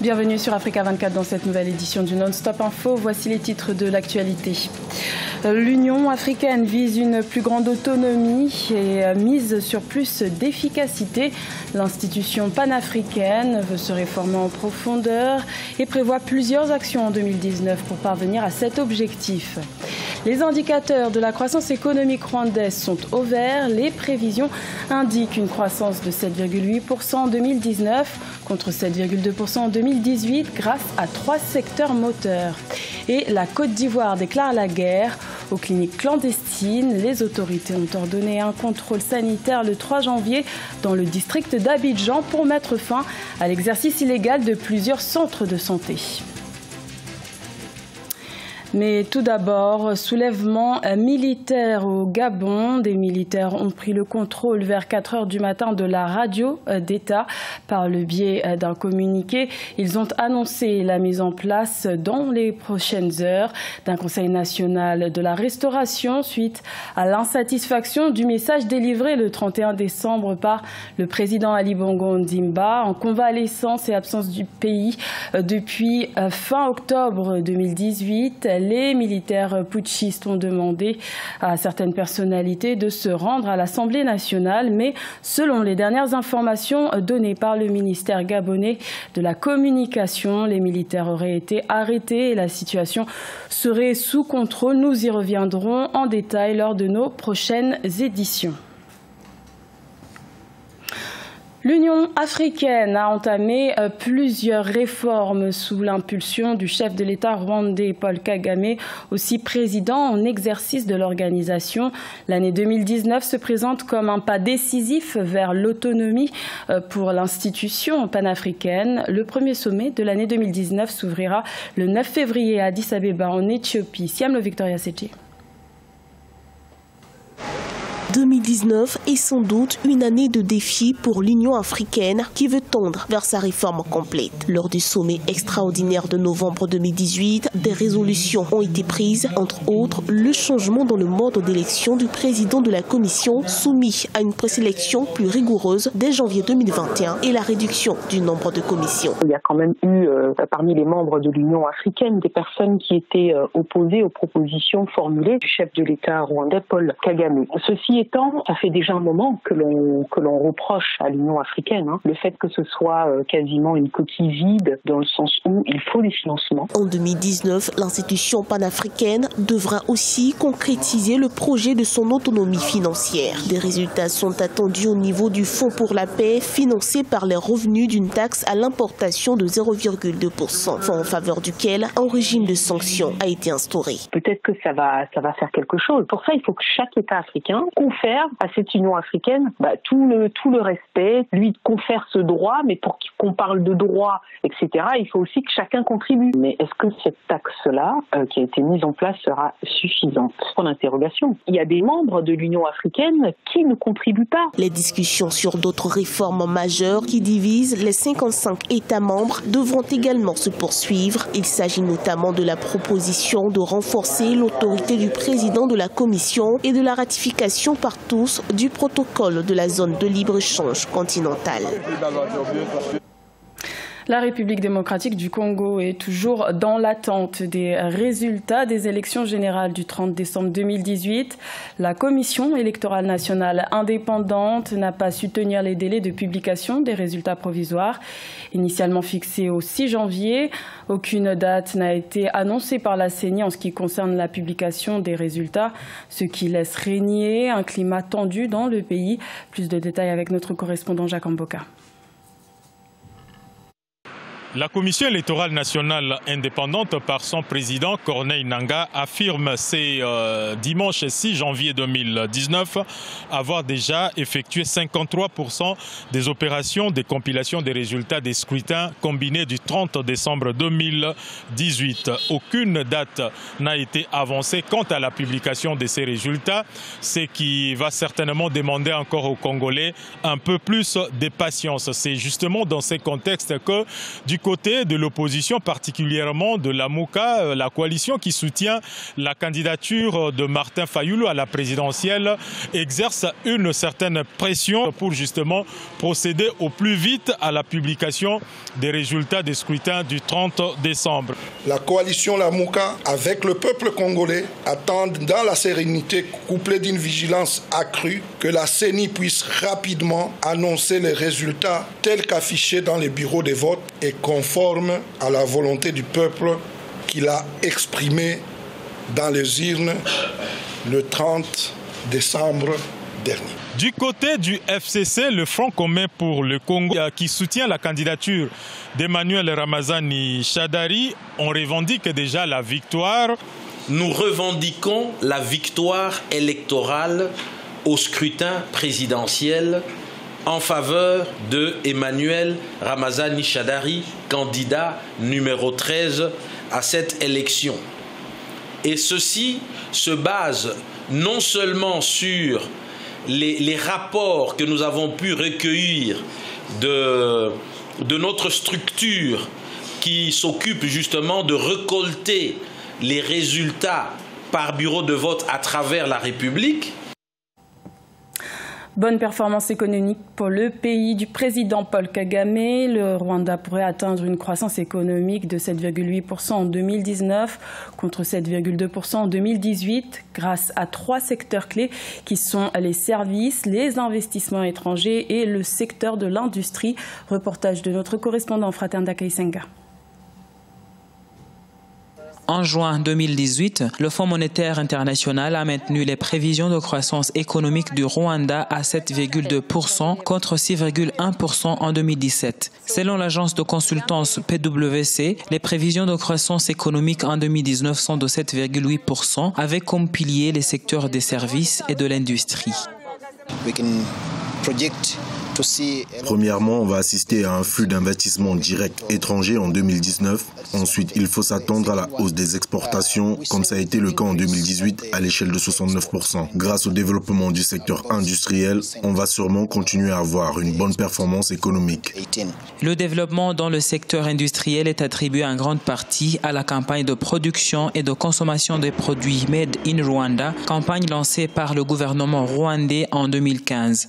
Bienvenue sur Africa 24 dans cette nouvelle édition du Non-Stop Info. Voici les titres de l'actualité. L'Union africaine vise une plus grande autonomie et mise sur plus d'efficacité. L'institution panafricaine veut se réformer en profondeur et prévoit plusieurs actions en 2019 pour parvenir à cet objectif. Les indicateurs de la croissance économique rwandaise sont au vert. Les prévisions indiquent une croissance de 7,8% en 2019 contre 7,2% en 2018 grâce à 3 secteurs moteurs. Et la Côte d'Ivoire déclare la guerre aux cliniques clandestines. Les autorités ont ordonné un contrôle sanitaire le 3 janvier dans le district d'Abidjan pour mettre fin à l'exercice illégal de plusieurs centres de santé. Mais tout d'abord, soulèvement militaire au Gabon. Des militaires ont pris le contrôle vers 4 heures du matin de la radio d'État. Par le biais d'un communiqué, ils ont annoncé la mise en place dans les prochaines heures d'un Conseil national de la restauration suite à l'insatisfaction du message délivré le 31 décembre par le président Ali Bongo Ondimba en convalescence et absence du pays depuis fin octobre 2018. Les militaires putschistes ont demandé à certaines personnalités de se rendre à l'Assemblée nationale, mais selon les dernières informations données par le ministère gabonais de la communication, les militaires auraient été arrêtés et la situation serait sous contrôle. Nous y reviendrons en détail lors de nos prochaines éditions. L'Union africaine a entamé plusieurs réformes sous l'impulsion du chef de l'État rwandais Paul Kagame, aussi président en exercice de l'organisation. L'année 2019 se présente comme un pas décisif vers l'autonomie pour l'institution panafricaine. Le premier sommet de l'année 2019 s'ouvrira le 9 février à Addis Abeba en Éthiopie. Siam Victoria Seji. 2019 est sans doute une année de défi pour l'Union africaine qui veut tendre vers sa réforme complète. Lors du sommet extraordinaire de novembre 2018, des résolutions ont été prises, entre autres le changement dans le mode d'élection du président de la Commission soumis à une présélection plus rigoureuse dès janvier 2021 et la réduction du nombre de commissions. Il y a quand même eu parmi les membres de l'Union africaine des personnes qui étaient opposées aux propositions formulées du chef de l'État rwandais Paul Kagame. Ceci étant, ça fait déjà un moment que l'on reproche à l'Union africaine le fait que ce soit quasiment une coquille vide dans le sens où il faut des financements. En 2019, l'institution panafricaine devra aussi concrétiser le projet de son autonomie financière. Des résultats sont attendus au niveau du Fonds pour la paix financé par les revenus d'une taxe à l'importation de 0,2%, fonds en faveur duquel un régime de sanctions a été instauré. Peut-être que ça va faire quelque chose. Pour ça, il faut que chaque État africain confère à cette Union africaine tout le respect, lui confère ce droit, mais pour qu'on parle de droit, etc., il faut aussi que chacun contribue. Mais est-ce que cette taxe-là, qui a été mise en place, sera suffisante? Point d'interrogation. Il y a des membres de l'Union africaine qui ne contribuent pas. Les discussions sur d'autres réformes majeures qui divisent les 55 États membres devront également se poursuivre. Il s'agit notamment de la proposition de renforcer l'autorité du président de la Commission et de la ratification par tous du protocole de la zone de libre-échange continentale. La République démocratique du Congo est toujours dans l'attente des résultats des élections générales du 30 décembre 2018. La Commission électorale nationale indépendante n'a pas su tenir les délais de publication des résultats provisoires. Initialement fixés au 6 janvier, aucune date n'a été annoncée par la CENI en ce qui concerne la publication des résultats, ce qui laisse régner un climat tendu dans le pays. Plus de détails avec notre correspondant Jacques Mboka. La Commission électorale nationale indépendante, par son président Corneille Nangaa, affirme dimanche 6 janvier 2019 avoir déjà effectué 53% des opérations de compilation des résultats des scrutins combinés du 30 décembre 2018. Aucune date n'a été avancée quant à la publication de ces résultats, ce qui va certainement demander encore aux Congolais un peu plus de patience. C'est justement dans ce contexte que du côté de l'opposition, particulièrement de la MOUCA, la coalition qui soutient la candidature de Martin Fayulu à la présidentielle, exerce une certaine pression pour justement procéder au plus vite à la publication des résultats des scrutins du 30 décembre. La coalition La MOUCA, avec le peuple congolais, attend dans la sérénité couplée d'une vigilance accrue que la CENI puisse rapidement annoncer les résultats tels qu'affichés dans les bureaux de vote et conformes à la volonté du peuple qu'il a exprimée dans les urnes le 30 décembre dernier. Du côté du FCC, le Front commun pour le Congo, qui soutient la candidature d'Emmanuel Ramazani Shadary, on revendique déjà la victoire. Nous revendiquons la victoire électorale au scrutin présidentiel en faveur de Emmanuel Ramazani Shadary, candidat numéro 13 à cette élection. Et ceci se base non seulement sur les rapports que nous avons pu recueillir de notre structure qui s'occupe justement de récolter les résultats par bureau de vote à travers la République. Bonne performance économique pour le pays du président Paul Kagame. Le Rwanda pourrait atteindre une croissance économique de 7,8% en 2019 contre 7,2% en 2018 grâce à 3 secteurs clés qui sont les services, les investissements étrangers et le secteur de l'industrie. Reportage de notre correspondant Fratenda Kaisenga. En juin 2018, le Fonds monétaire international a maintenu les prévisions de croissance économique du Rwanda à 7,2% contre 6,1% en 2017. Selon l'agence de consultance PwC, les prévisions de croissance économique en 2019 sont de 7,8% avec comme pilier les secteurs des services et de l'industrie. Premièrement, on va assister à un flux d'investissements directs étrangers en 2019. Ensuite, il faut s'attendre à la hausse des exportations, comme ça a été le cas en 2018 à l'échelle de 69%. Grâce au développement du secteur industriel, on va sûrement continuer à avoir une bonne performance économique. Le développement dans le secteur industriel est attribué en grande partie à la campagne de production et de consommation des produits Made in Rwanda, campagne lancée par le gouvernement rwandais en 2015.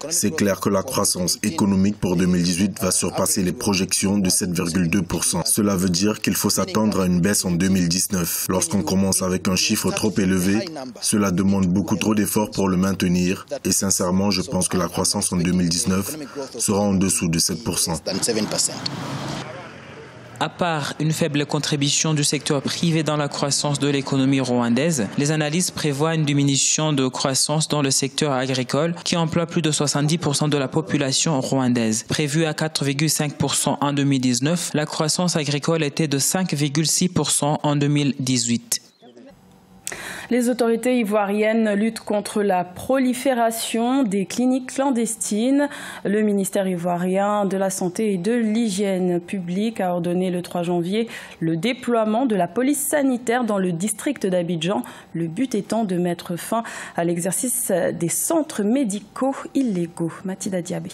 C'est clair que la croissance économique pour 2018 va surpasser les projections de 7,2%. Cela veut dire qu'il faut s'attendre à une baisse en 2019. Lorsqu'on commence avec un chiffre trop élevé, cela demande beaucoup trop d'efforts pour le maintenir. Et sincèrement, je pense que la croissance en 2019 sera en dessous de 7%. À part une faible contribution du secteur privé dans la croissance de l'économie rwandaise, les analystes prévoient une diminution de croissance dans le secteur agricole qui emploie plus de 70% de la population rwandaise. Prévue à 4,5% en 2019, la croissance agricole était de 5,6% en 2018. Les autorités ivoiriennes luttent contre la prolifération des cliniques clandestines. Le ministère ivoirien de la Santé et de l'Hygiène publique a ordonné le 3 janvier le déploiement de la police sanitaire dans le district d'Abidjan. Le but étant de mettre fin à l'exercice des centres médicaux illégaux. Mathilda Diabé.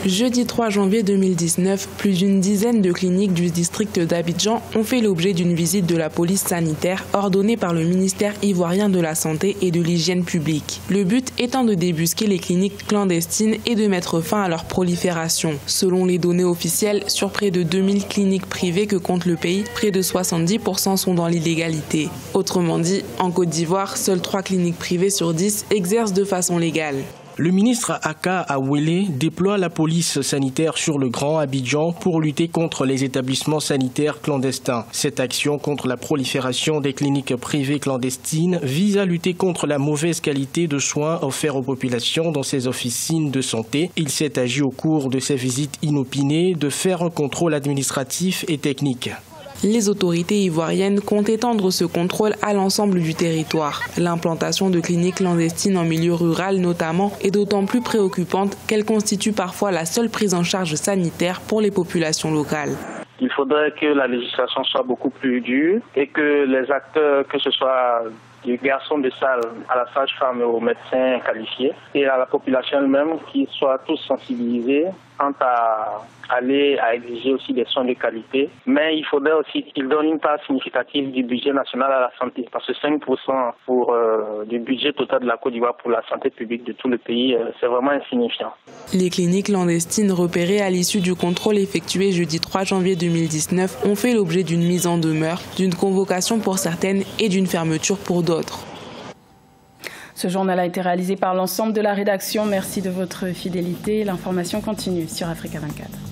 Jeudi 3 janvier 2019, plus d'une dizaine de cliniques du district d'Abidjan ont fait l'objet d'une visite de la police sanitaire ordonnée par le ministère ivoirien de la Santé et de l'Hygiène publique. Le but étant de débusquer les cliniques clandestines et de mettre fin à leur prolifération. Selon les données officielles, sur près de 2000 cliniques privées que compte le pays, près de 70% sont dans l'illégalité. Autrement dit, en Côte d'Ivoire, seules 3 cliniques privées sur 10 exercent de façon légale. Le ministre Aka Awele déploie la police sanitaire sur le Grand Abidjan pour lutter contre les établissements sanitaires clandestins. Cette action contre la prolifération des cliniques privées clandestines vise à lutter contre la mauvaise qualité de soins offerts aux populations dans ces officines de santé. Il s'est agi au cours de ces visites inopinées de faire un contrôle administratif et technique. Les autorités ivoiriennes comptent étendre ce contrôle à l'ensemble du territoire. L'implantation de cliniques clandestines en milieu rural notamment est d'autant plus préoccupante qu'elle constitue parfois la seule prise en charge sanitaire pour les populations locales. Il faudrait que la législation soit beaucoup plus dure et que les acteurs, que ce soit du garçon de salle à la sage-femme et aux médecins qualifiés et à la population elle-même, qui soient tous sensibilisés quant à aller à exiger aussi des soins de qualité. Mais il faudrait aussi qu'ils donnent une part significative du budget national à la santé, parce que 5% du budget total de la Côte d'Ivoire pour la santé publique de tout le pays, c'est vraiment insignifiant. Les cliniques clandestines repérées à l'issue du contrôle effectué jeudi 3 janvier 2019 ont fait l'objet d'une mise en demeure, d'une convocation pour certaines et d'une fermeture pour d'autres. Ce journal a été réalisé par l'ensemble de la rédaction. Merci de votre fidélité. L'information continue sur Africa 24.